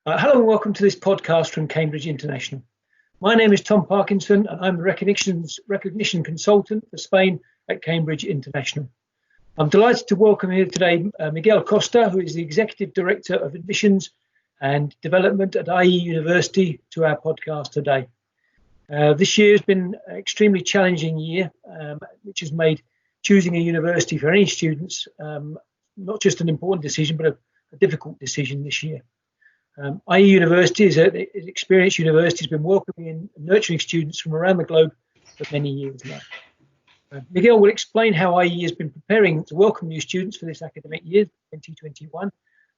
Hello and welcome to this podcast from Cambridge International. My name is Tom Parkinson and I'm the recognition consultant for Spain at Cambridge International. I'm delighted to welcome here today Miguel Costa, who is the Executive Director of Admissions and Development at IE University, to our podcast today. This year has been an extremely challenging year, which has made choosing a university for any students not just an important decision, but a difficult decision this year. IE University is an experienced university, has been welcoming and nurturing students from around the globe for many years now. Miguel will explain how IE has been preparing to welcome new students for this academic year, 2021,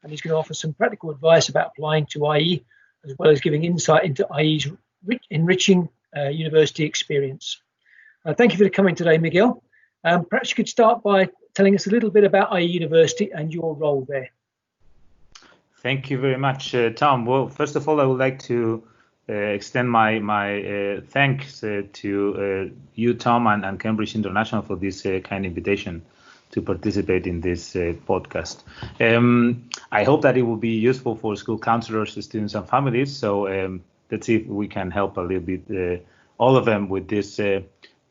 and he's going to offer some practical advice about applying to IE, as well as giving insight into IE's enriching university experience. Thank you for coming today, Miguel. Perhaps you could start by telling us a little bit about IE University and your role there. Thank you very much, Tom. Well, first of all, I would like to extend my thanks to you, Tom, and Cambridge International for this kind invitation to participate in this podcast. I hope that it will be useful for school counselors, students, and families. So let's see if we can help a little bit, all of them, with this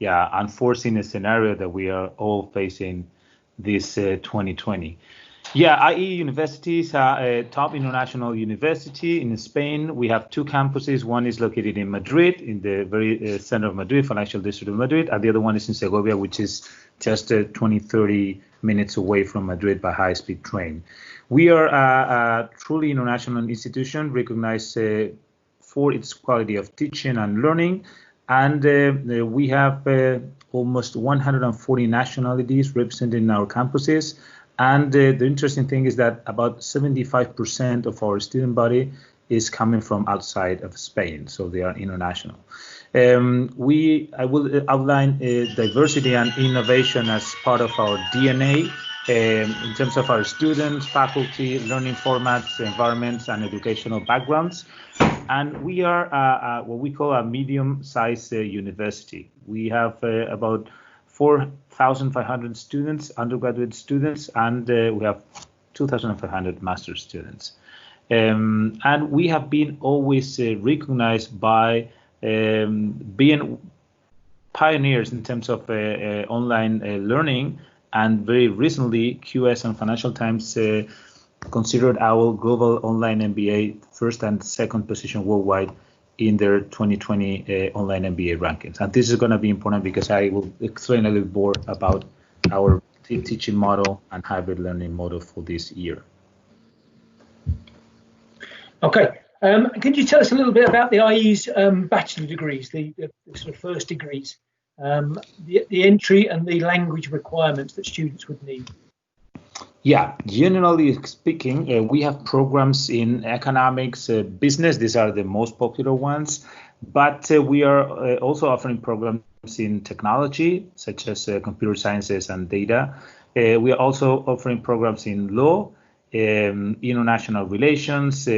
unforeseen scenario that we are all facing this 2020. Yeah, IE University is a top international university in Spain. We have two campuses. One is located in Madrid, in the very center of Madrid, financial district of Madrid, and the other one is in Segovia, which is just 20-30 minutes away from Madrid by high-speed train. We are a truly international institution recognized for its quality of teaching and learning, and we have almost 140 nationalities represented in our campuses. And the interesting thing is that about 75% of our student body is coming from outside of Spain, so they are international. I will outline diversity and innovation as part of our DNA in terms of our students, faculty, learning formats, environments, and educational backgrounds. And we are what we call a medium-sized university. We have about 4,500 students, undergraduate students, and we have 2,500 master's students. And we have been always recognized by being pioneers in terms of online learning. And very recently, QS and Financial Times considered our global online MBA first and second position worldwide in their 2020 online MBA rankings. And this is going to be important because I will explain a little more about our teaching model and hybrid learning model for this year. Okay. Can you tell us a little bit about the IE's bachelor degrees, the sort of first degrees, the entry and the language requirements that students would need? Yeah, generally speaking, we have programs in economics, business. These are the most popular ones. But we are also offering programs in technology, such as computer sciences and data. We are also offering programs in law, international relations,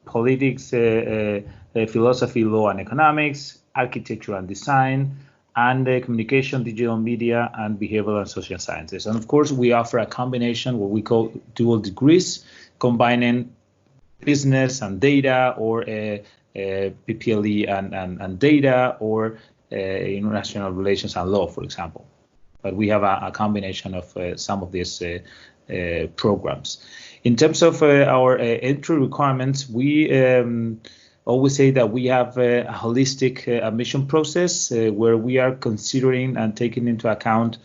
politics, philosophy, law and economics, architecture and design, and communication, digital media, and behavioral and social sciences. And of course, we offer a combination, what we call dual degrees, combining business and data, or PPLE and data, or international relations and law, for example. But we have a combination of some of these programs. In terms of our entry requirements, we always say that we have a holistic admission process where we are considering and taking into account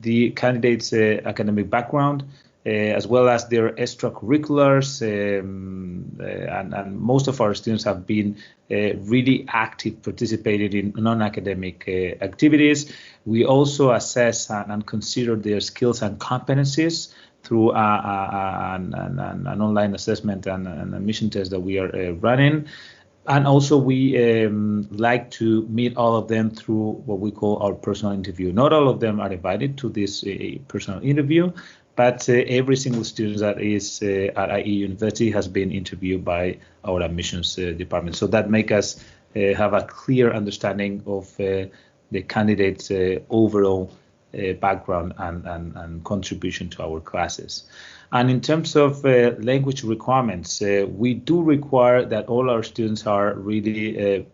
the candidate's academic background, as well as their extracurriculars, and most of our students have been really active, participated in non-academic activities. We also assess and consider their skills and competencies through an online assessment and admission test that we are running. And also we like to meet all of them through what we call our personal interview. Not all of them are invited to this personal interview, but every single student that is at IE University has been interviewed by our admissions department. So that makes us have a clear understanding of the candidate's overall background and contribution to our classes. And in terms of language requirements, we do require that all our students are really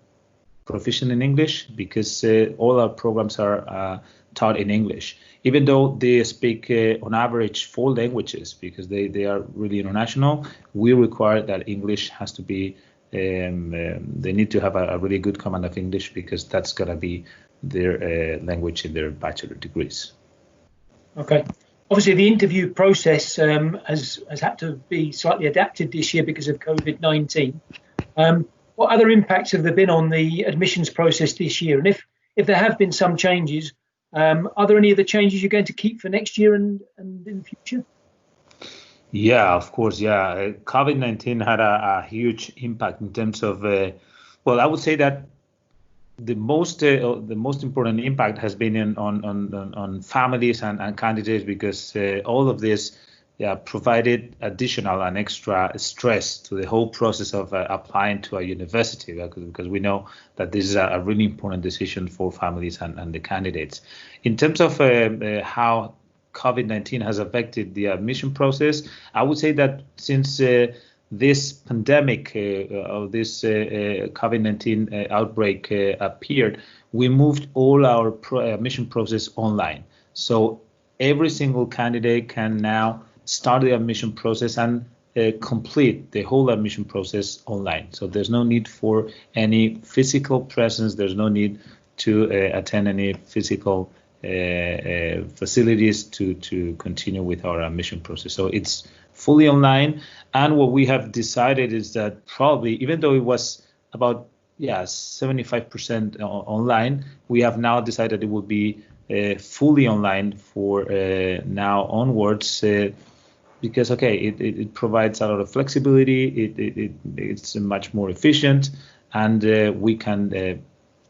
proficient in English, because all our programs are taught in English, even though they speak on average 4 languages, because they are really international. We require that English has to be, they need to have a really good command of English, because that's going to be their language in their bachelor degrees. Okay. Obviously, the interview process has had to be slightly adapted this year because of COVID-19. What other impacts have there been on the admissions process this year? And if there have been some changes, are there any of the changes you're going to keep for next year and in the future? Yeah, of course. Yeah, COVID-19 had a huge impact in terms of, well, I would say that the most important impact has been on families and candidates, because all of this provided additional and extra stress to the whole process of applying to a university, because we know that this is a really important decision for families and the candidates. In terms of how COVID-19 has affected the admission process, I would say that since this pandemic of this COVID-19 outbreak appeared, we moved all our admission process online. So every single candidate can now start the admission process and complete the whole admission process online. So there's no need for any physical presence. There's no need to attend any physical facilities to continue with our admission process. So it's fully online. And what we have decided is that probably, even though it was about 75% online, we have now decided it will be fully online for now onwards, because it provides a lot of flexibility. It's much more efficient, and we can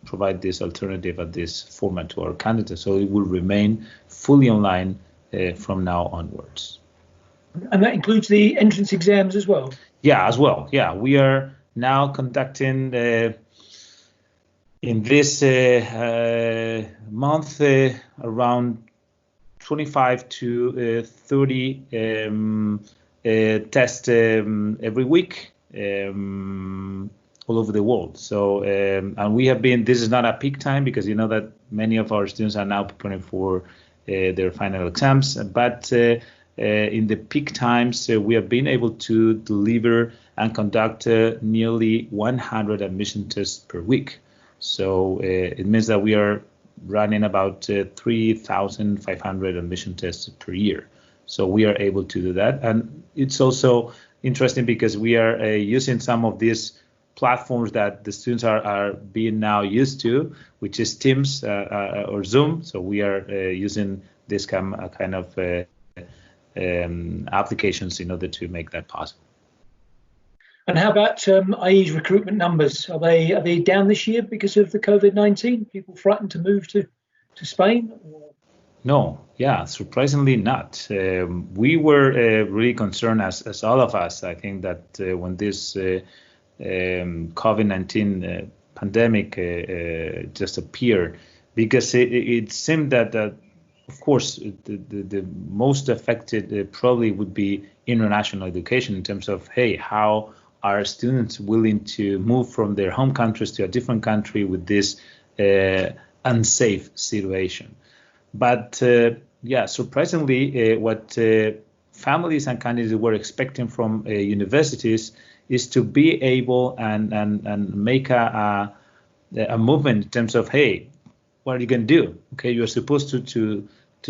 provide this alternative at this format to our candidates. So it will remain fully online from now onwards. And that includes the entrance exams as well? Yeah, as well. Yeah, we are now conducting in this month around 25 to 30 tests every week all over the world. So, and we have been, this is not a peak time, because you know that many of our students are now preparing for their final exams, but in the peak times, we have been able to deliver and conduct nearly 100 admission tests per week. So it means that we are running about 3,500 admission tests per year. So we are able to do that. And it's also interesting because we are using some of these platforms that the students are being now used to, which is Teams or Zoom. So we are using this kind of applications in order to make that possible. And how about IE's recruitment numbers? Are they down this year because of the COVID-19? People frightened to move to Spain? Or? No, surprisingly not. We were really concerned, as all of us. I think that when this COVID-19 pandemic just appeared, because it seemed that of course, the most affected probably would be international education, in terms of, hey, how are students willing to move from their home countries to a different country with this unsafe situation? But surprisingly, what families and candidates were expecting from universities is to be able and make a movement in terms of, hey, what are you going to do? Okay, you are supposed to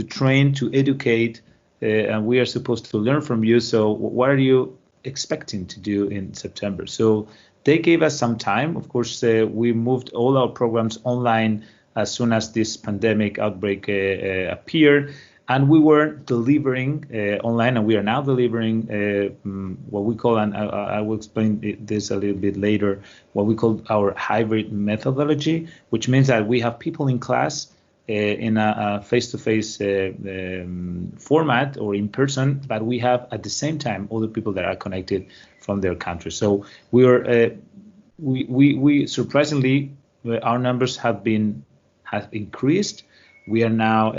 train, to educate, and we are supposed to learn from you. So what are you expecting to do in September? So they gave us some time. Of course, we moved all our programs online as soon as this pandemic outbreak appeared, and we were delivering online, and we are now delivering what we call, and I will explain this a little bit later, what we call our hybrid methodology, which means that we have people in class in a face-to-face format or in person, but we have at the same time other people that are connected from their country. So we are we surprisingly, our numbers have increased. We are now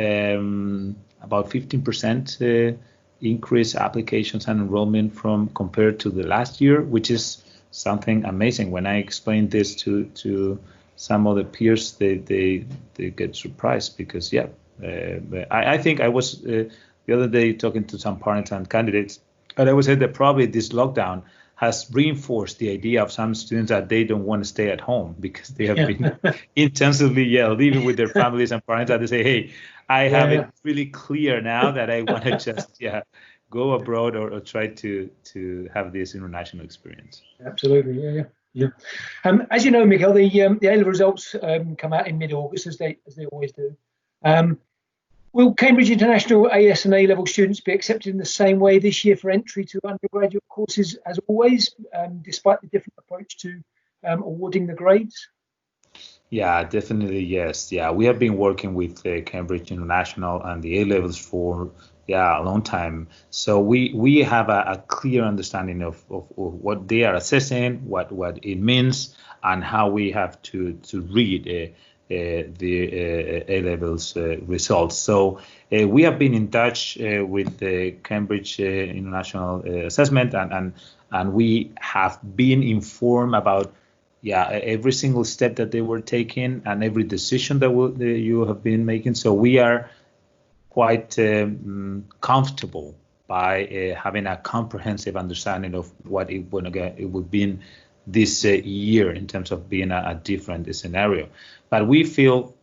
about 15% increase applications and enrollment from compared to the last year, which is something amazing. When I explain this to some of the peers, they get surprised because I think I was the other day talking to some parents and candidates, and I would say that probably this lockdown has reinforced the idea of some students that they don't want to stay at home because they have been intensively living with their families and parents, that they say, hey, I have it really clear now that I want to just go abroad or try to have this international experience. Absolutely, yeah. As you know, Miguel, the A-level results come out in mid-August as they always do. Will Cambridge International AS and A-level students be accepted in the same way this year for entry to undergraduate courses as always, despite the different approach to awarding the grades? Yeah, definitely, yes. Yeah, we have been working with Cambridge International and the A-levels for a long time. So we have a clear understanding of what they are assessing, what it means, and how we have to read the A-levels results. So we have been in touch with the Cambridge International Assessment, and we have been informed about every single step that they were taking and every decision that you have been making. So we are quite comfortable by having a comprehensive understanding of what it would be in this year in terms of being a different scenario. But we feel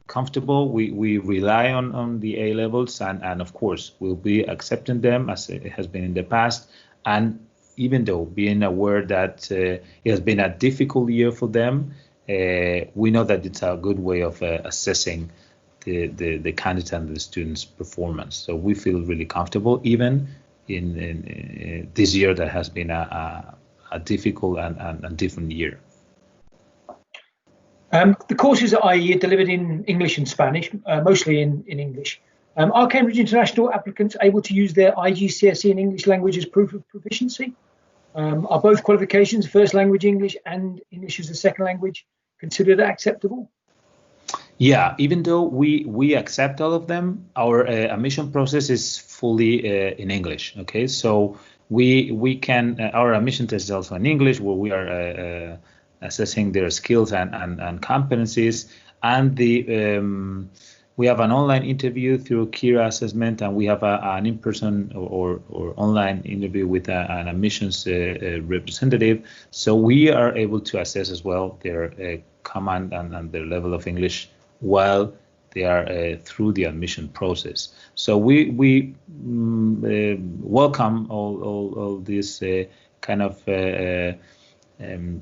comfortable. We rely on the A-levels, and of course we'll be accepting them as it has been in the past. And even though being aware that it has been a difficult year for them, we know that it's a good way of assessing the candidate and the student's performance. So we feel really comfortable even in this year that has been a difficult and different year. The courses at IE are delivered in English and Spanish, mostly in English. Are Cambridge International applicants able to use their IGCSE in English language as proof of proficiency? Are both qualifications, first language English and English as a second language, considered acceptable? Yeah, even though we accept all of them, our admission process is fully in English. Okay, so we can our admission test is also in English, where we are assessing their skills and competencies, and we have an online interview through Kira Assessment, and we have an in-person or online interview with an admissions representative. So we are able to assess as well their command and their level of English while they are through the admission process. So we welcome all these kind of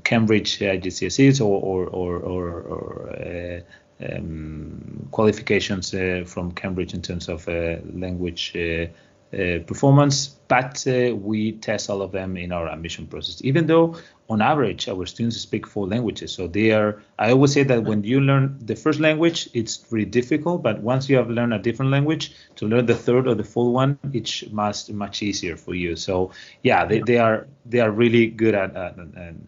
Cambridge GCSEs or qualifications from Cambridge in terms of language performance, but we test all of them in our admission process, even though on average our students speak 4 languages. So I always say that when you learn the first language, it's really difficult, but once you have learned a different language, to learn the third or the fourth one, it's much easier for you. So they are really good at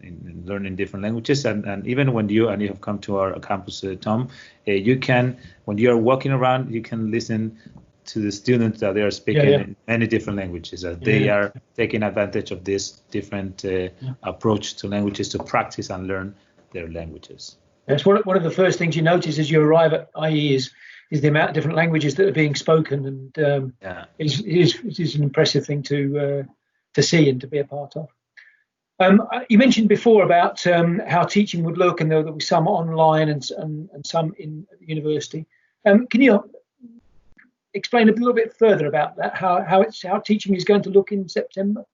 in learning different languages, and even when you have come to our campus, Tom, you can, when you are walking around, you can listen to the students that they are speaking in many different languages. They are taking advantage of this different approach to languages to practice and learn their languages. That's one of the first things you notice as you arrive at IE is the amount of different languages that are being spoken, and it is an impressive thing to see and to be a part of. You mentioned before about how teaching would look, and there will be some online and some in university. Can you explain a little bit further about that, how teaching is going to look in September?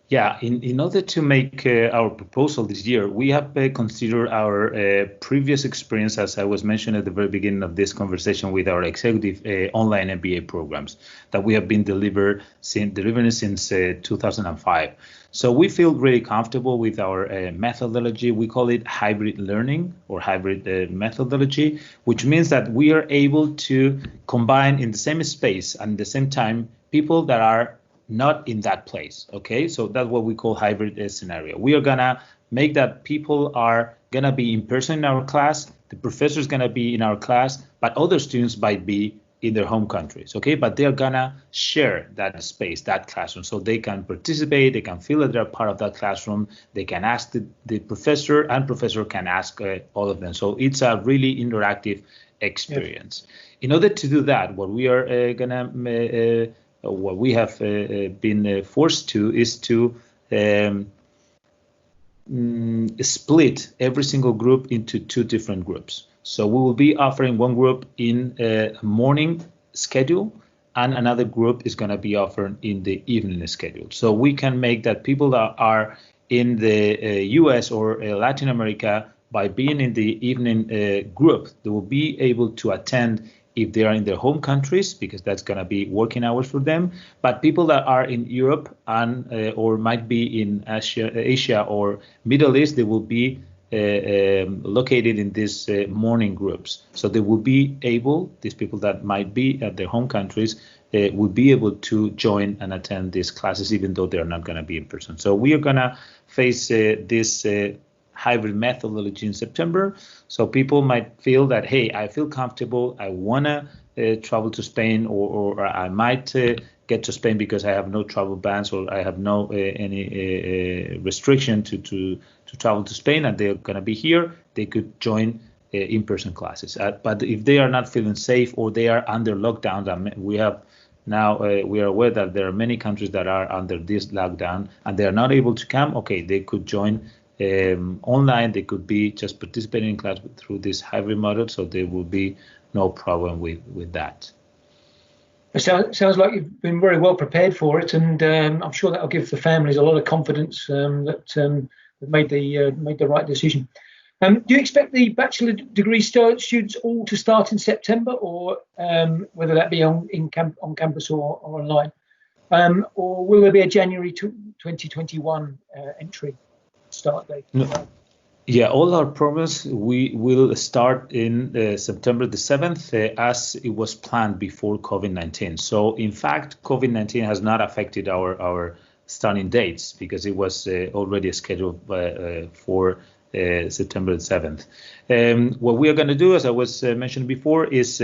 Yeah, in order to make our proposal this year, we have considered our previous experience, as I was mentioning at the very beginning of this conversation, with our executive online MBA programs that we have been delivering since 2005. So we feel really comfortable with our methodology. We call it hybrid learning or hybrid methodology, which means that we are able to combine in the same space and at the same time people that are not in that place. Okay, so that's what we call hybrid scenario. We are gonna make that people are going to be in person in our class, the professor is going to be in our class, but other students might be in their home countries, okay? But they're going to share that space, that classroom, so they can participate, they can feel that they're part of that classroom, they can ask the professor, and professor can ask all of them. So it's a really interactive experience. Yep. In order to do that, what we are what we have been forced to is to split every single group into 2 different groups. So we will be offering one group in a morning schedule, and another group is going to be offered in the evening schedule. So we can make that people that are in the US or Latin America, by being in the evening group, they will be able to attend if they are in their home countries, because that's going to be working hours for them. But people that are in Europe and or might be in Asia or Middle East, they will be located in these morning groups. So they will be able, these people that might be at their home countries, will be able to join and attend these classes, even though they're not going to be in person. So we are going to face this hybrid methodology in September. So people might feel that, hey, I feel comfortable, I want to travel to Spain, or I might get to Spain because I have no travel bans, or I have no any restriction to travel to Spain, and they're going to be here, they could join in-person classes. But if they are not feeling safe, or they are under lockdown, we have now we are aware that there are many countries that are under this lockdown and they are not able to come, okay, they could join online, they could be just participating in class through this hybrid model, so there will be no problem with that. It sounds like you've been very well prepared for it, and I'm sure that'll give the families a lot of confidence that they've made the right decision. Do you expect the bachelor degree students all to start in September, or whether that be on campus or online, or will there be a January 2021 entry start date? No. Yeah, all our programs, we will start in September the 7th as it was planned before COVID-19. So in fact, COVID-19 has not affected our starting dates, because it was already scheduled for September the 7th. What we are going to do, as I was mentioning before, is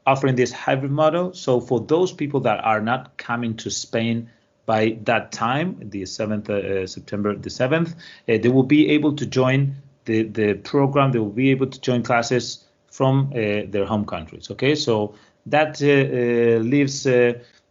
offering this hybrid model. So for those people that are not coming to Spain by that time, the 7th, September the 7th, they will be able to join the program. They will be able to join classes from their home countries. Okay, so that leaves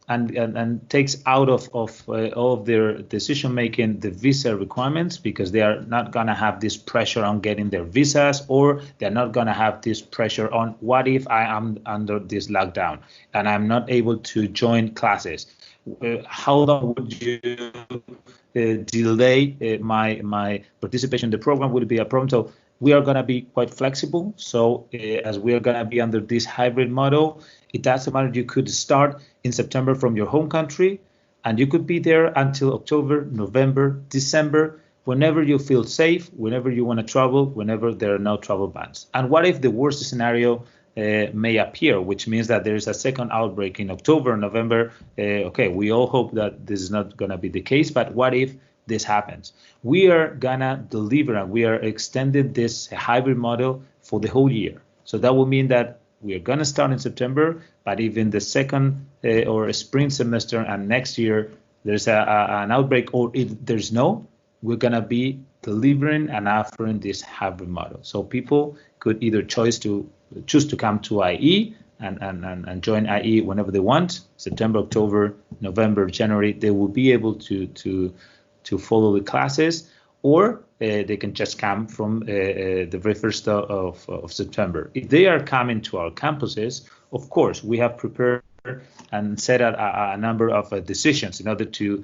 and takes out of all of their decision making the visa requirements, because they are not going to have this pressure on getting their visas, or they're not going to have this pressure on, what if I am under this lockdown and I'm not able to join classes? How long would you delay my participation in the program? Would it be a problem? So we are going to be quite flexible. So as we are going to be under this hybrid model, it doesn't matter. You could start in September from your home country, and you could be there until October, November, December, whenever you feel safe, whenever you want to travel, whenever there are no travel bans. And what if the worst scenario may appear, which means that there is a second outbreak in October, November? Okay, we all hope that this is not going to be the case, but what if this happens? We are going to deliver, and we are extending this hybrid model for the whole year. So that will mean that we are going to start in September, but if in the second or spring semester and next year there's an outbreak, or if there's no, we're going to be delivering and offering this hybrid model. So people could either choose to come to IE and join IE whenever they want, September, October, November, January. They will be able to follow the classes, or they can just come from the very first of September. If they are coming to our campuses, of course, we have prepared and set out a number of decisions in order to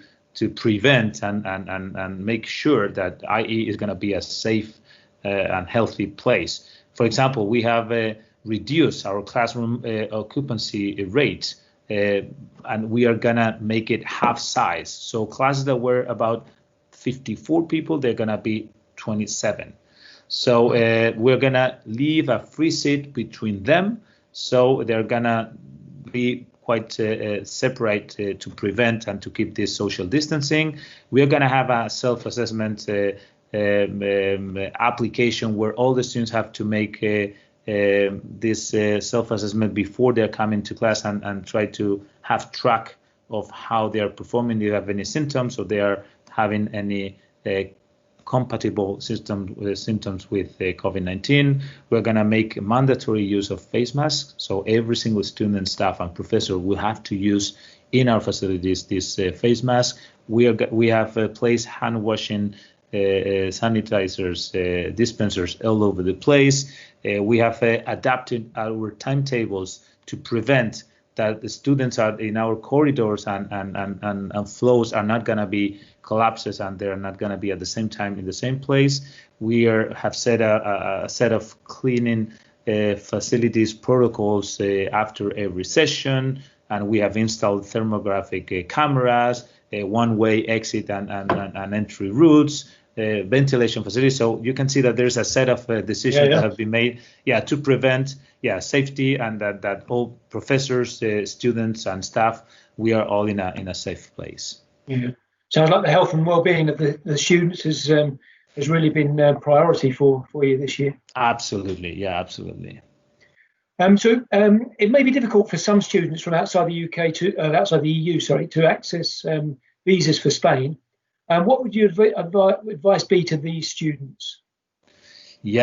prevent and make sure that IE is going to be a safe and healthy place. For example, we have reduced our classroom occupancy rate, and we are going to make it half size. So classes that were about 54 people, they're going to be 27. So we're going to leave a free seat between them. So they're going to be quite separate to prevent and to keep this social distancing. We are going to have a self-assessment application where all the students have to make this self-assessment before they're coming to class and try to have track of how they are performing, if they have any symptoms, or they are having any compatible symptoms with COVID-19. We're going to make mandatory use of face masks. So every single student, staff, and professor will have to use in our facilities this face mask. We have placed hand washing sanitizers, dispensers all over the place. We have adapted our timetables to prevent that the students are in our corridors and flows are not going to be collapses and they're not going to be at the same time in the same place. We have set a set of cleaning facilities protocols after every session, and we have installed thermographic cameras, one-way exit and entry routes, ventilation facilities. So you can see that there's a set of decisions that have been made, to prevent, safety, and that all professors, students, and staff, we are all in a safe place. Yeah, sounds like the health and well-being of the students has really been a priority for you this year. Absolutely, absolutely. So it may be difficult for some students from outside the UK outside the EU, to access visas for Spain. What would your advice be to these students? We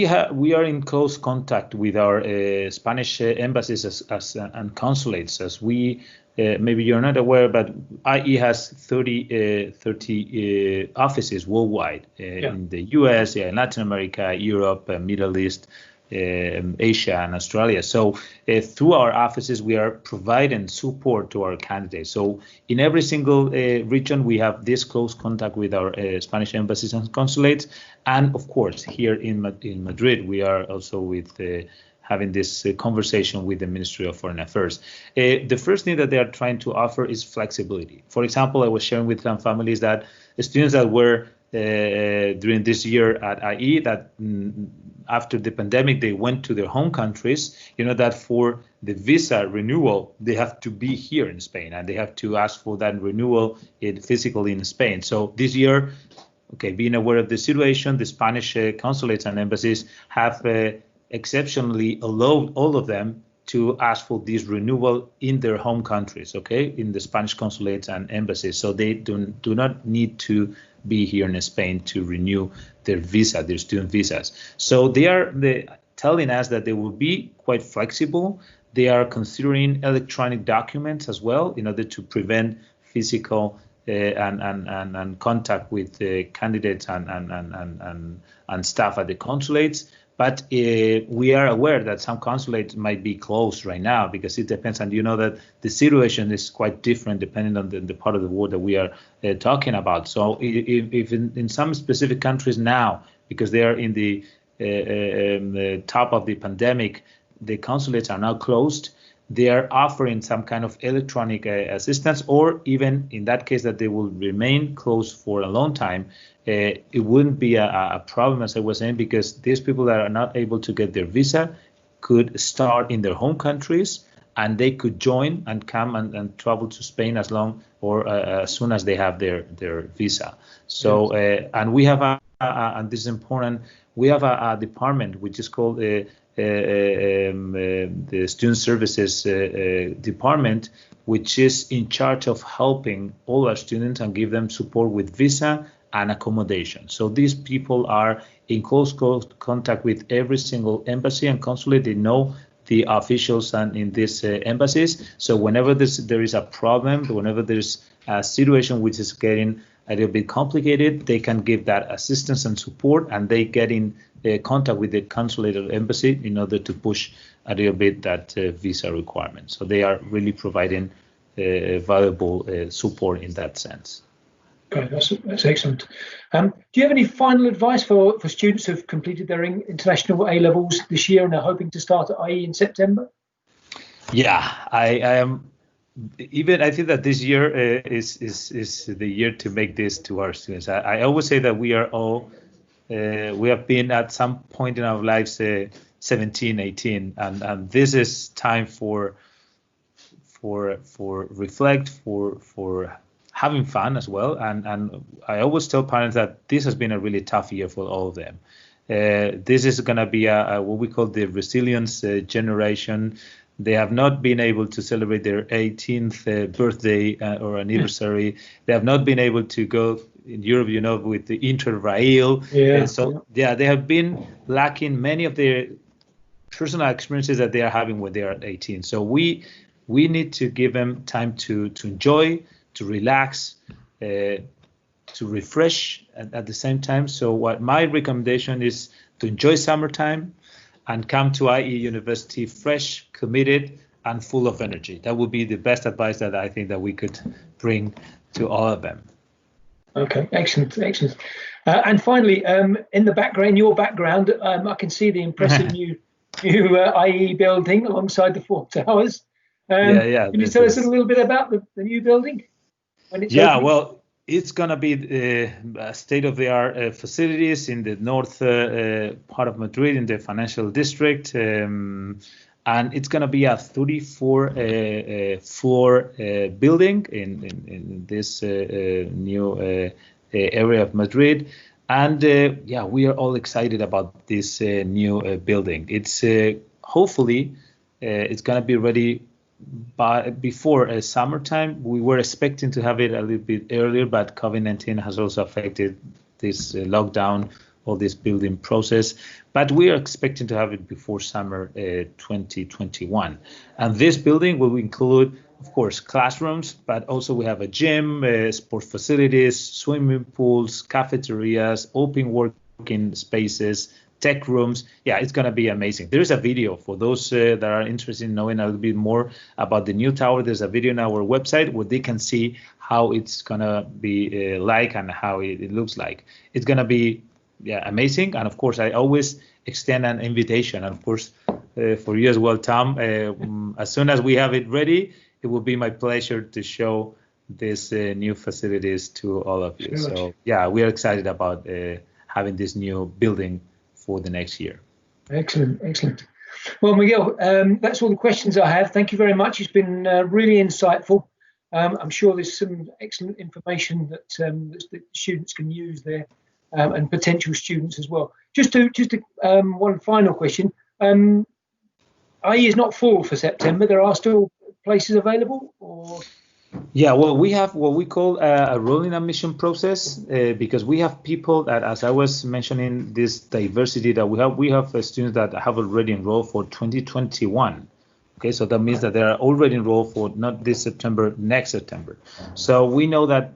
are in close contact with our Spanish embassies and consulates, as we maybe you're not aware, but IE has 30 offices worldwide in the US, in Latin America, Europe, Middle East, Asia, and Australia. So through our offices, we are providing support to our candidates. So in every single region, we have this close contact with our Spanish embassies and consulates. And of course, here in Madrid, we are also with having this conversation with the Ministry of Foreign Affairs. The first thing that they are trying to offer is flexibility. For example, I was sharing with some families that the students that were during this year at IE, that after the pandemic, they went to their home countries, that for the visa renewal, they have to be here in Spain and they have to ask for that renewal physically in Spain. So this year, being aware of the situation, the Spanish consulates and embassies have exceptionally allowed all of them to ask for this renewal in their home countries, in the Spanish consulates and embassies. So they do not need to be here in Spain to renew their visa, their student visas. So they are telling us that they will be quite flexible. They are considering electronic documents as well in order to prevent physical and contact with the candidates and staff at the consulates. But we are aware that some consulates might be closed right now because it depends, and that the situation is quite different depending on the part of the world that we are talking about. So if in some specific countries now, because they are in the top of the pandemic, the consulates are now closed, they are offering some kind of electronic assistance, or even in that case that they will remain closed for a long time. It wouldn't be a problem, as I was saying, because these people that are not able to get their visa could start in their home countries and they could join and come and travel to Spain as soon as they have their visa. So, and we have and this is important, we have a department which is called the Student Services Department, which is in charge of helping all our students and give them support with visa and accommodation. So these people are in close contact with every single embassy and consulate. They know the officials and in these embassies. So whenever there is a problem, whenever there's a situation which is getting a little bit complicated, they can give that assistance and support, and they get in contact with the consulate or embassy in order to push a little bit that visa requirement. So they are really providing valuable support in that sense. Okay, that's excellent. Do you have any final advice for students who've completed their international A-levels this year and are hoping to start at IE in September? Yeah, I am. I think that this year is the year to make this to our students. I always say that we are all, we have been at some point in our lives 17, 18, and this is time for reflect, for having fun as well. And I always tell parents that this has been a really tough year for all of them. This is going to be a what we call the resilience generation. They have not been able to celebrate their 18th birthday or anniversary. They have not been able to go in Europe, with the Interrail. They have been lacking many of their personal experiences that they are having when they are 18. So we need to give them time to enjoy, to relax, to refresh at the same time. So what my recommendation is to enjoy summertime and come to IE University fresh, committed, and full of energy. That would be the best advice that I think that we could bring to all of them. Okay, excellent. And finally, in the background, your background, I can see the impressive new IE building alongside the 4 towers. Can you tell us a little bit about the new building? When it's opening? Well, it's going to be state-of-the-art facilities in the north part of Madrid, in the financial district. And it's going to be a 34-floor building in this new area of Madrid. And we are all excited about this new building. It's hopefully it's going to be ready before summertime. We were expecting to have it a little bit earlier, but COVID-19 has also affected this lockdown of this building process. But we are expecting to have it before summer 2021. And this building will include, of course, classrooms, but also we have a gym, sports facilities, swimming pools, cafeterias, open working spaces, tech rooms. It's going to be amazing. There's a video for those that are interested in knowing a little bit more about the new tower. There's a video on our website where they can see how it's going to be like and how it looks like. It's going to be amazing. And of course, I always extend an invitation. And of course, for you as well, Tom, as soon as we have it ready, it will be my pleasure to show these new facilities to all of you. So we are excited about having this new building for the next year. Excellent. Well, Miguel, that's all the questions I have. Thank you very much. It's been really insightful. I'm sure there's some excellent information that the students can use there, and potential students as well. Just one final question. IE is not full for September. There are still places available, or? We have what we call a rolling admission process because we have people that, as I was mentioning, this diversity that we have students that have already enrolled for 2021. Okay, so that means that they are already enrolled for not this September, next September. So we know that,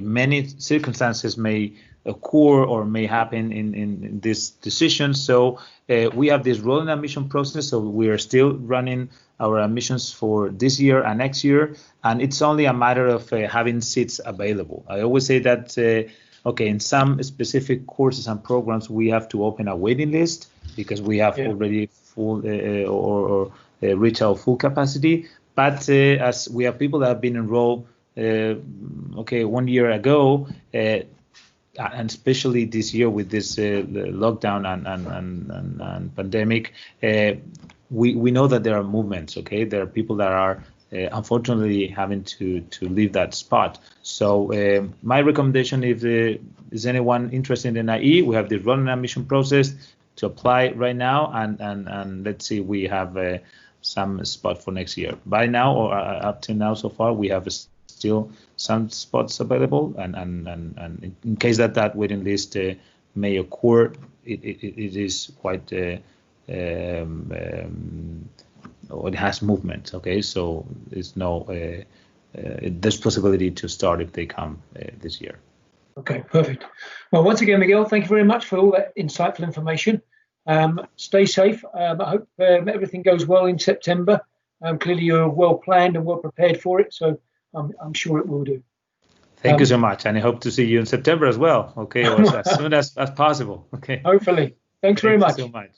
many circumstances may occur or may happen in this decision. So we have this rolling admission process. So we are still running our admissions for this year and next year, and it's only a matter of having seats available. I always say that, in some specific courses and programs, we have to open a waiting list because we have already full or reach our full capacity. But as we have people that have been enrolled, 1 year ago, and especially this year with this lockdown and pandemic, we know that there are movements. There are people that are unfortunately having to leave that spot. So my recommendation, if is anyone interested in IE, we have the rolling admission process to apply right now, and let's see, we have some spot for next year. By now, or up to now so far, we have still some spots available, and in case that waiting list may occur, it is quite it has movement. So there's there's possibility to start if they come this year. Okay, perfect. Well, once again, Miguel, thank you very much for all that insightful information. Stay safe. I hope everything goes well in September. Clearly, you're well planned and well prepared for it, so I'm sure it will do. Thank you so much, and I hope to see you in September as well. Or as soon as possible. Hopefully. Thanks very much. Thank you so much.